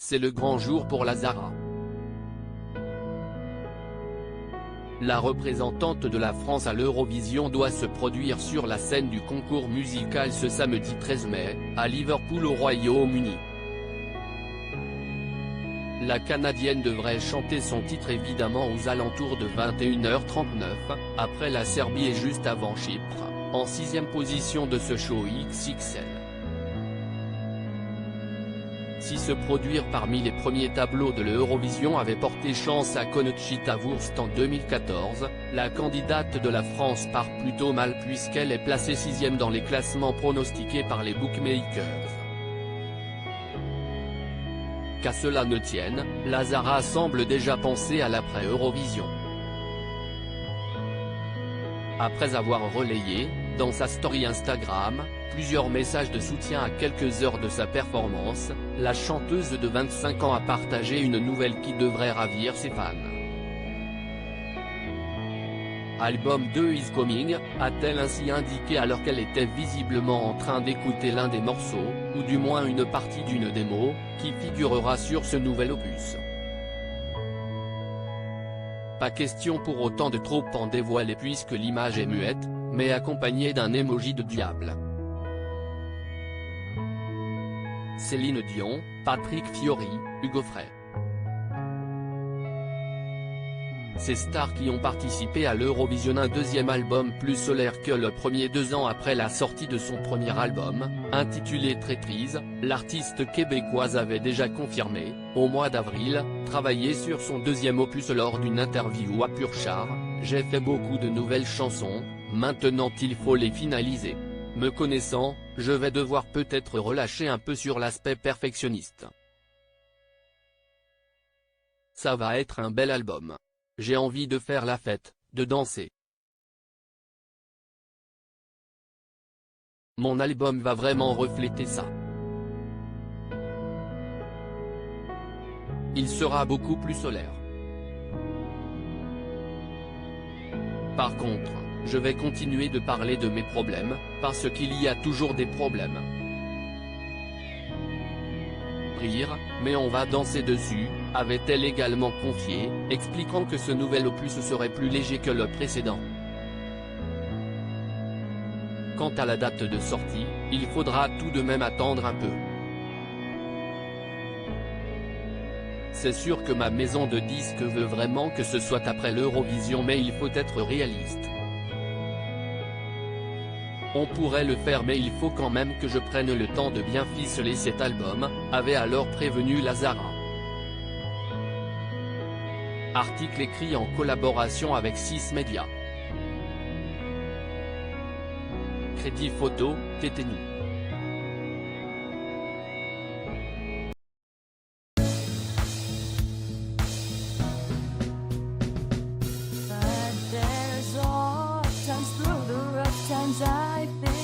c'est le grand jour pour Lazara. La représentante de la France à l'Eurovision doit se produire sur la scène du concours musical ce samedi 13 mai, à Liverpool au Royaume-Uni. La Canadienne devrait chanter son titre évidemment aux alentours de 21h39, après la Serbie et juste avant Chypre, en 6e position de ce show XXL. Si se produire parmi les premiers tableaux de l'Eurovision avait porté chance à Conchita Wurst en 2014, la candidate de la France part plutôt mal puisqu'elle est placée 6e dans les classements pronostiqués par les bookmakers. Qu'à cela ne tienne, Lazara semble déjà penser à l'après-Eurovision. Après avoir relayé, dans sa story Instagram, plusieurs messages de soutien à quelques heures de sa performance, la chanteuse de 25 ans a partagé une nouvelle qui devrait ravir ses fans. Album 2 is coming, a-t-elle ainsi indiqué alors qu'elle était visiblement en train d'écouter l'un des morceaux, ou du moins une partie d'une démo, qui figurera sur ce nouvel opus. Pas question pour autant de trop en dévoiler puisque l'image est muette, mais accompagnée d'un emoji de diable. Céline Dion, Patrick Fiori, Hugo Frey. Ces stars qui ont participé à l'Eurovision, un deuxième album plus solaire que le premier 2 ans après la sortie de son premier album, intitulé Traîtrise, l'artiste québécoise avait déjà confirmé, au mois d'avril, travailler sur son deuxième opus lors d'une interview à Purchar. J'ai fait beaucoup de nouvelles chansons, maintenant il faut les finaliser. Me connaissant, je vais devoir peut-être relâcher un peu sur l'aspect perfectionniste. Ça va être un bel album. J'ai envie de faire la fête, de danser. Mon album va vraiment refléter ça. Il sera beaucoup plus solaire. Par contre, je vais continuer de parler de mes problèmes, parce qu'il y a toujours des problèmes. Rire, mais on va danser dessus, avait-elle également confié, expliquant que ce nouvel opus serait plus léger que le précédent. Quant à la date de sortie, il faudra tout de même attendre un peu. C'est sûr que ma maison de disques veut vraiment que ce soit après l'Eurovision, mais il faut être réaliste. On pourrait le faire mais il faut quand même que je prenne le temps de bien ficeler cet album, avait alors prévenu Lazara. Article écrit en collaboration avec 6 Médias. Crédit photo, Téténou. But there's all times through the rough times I think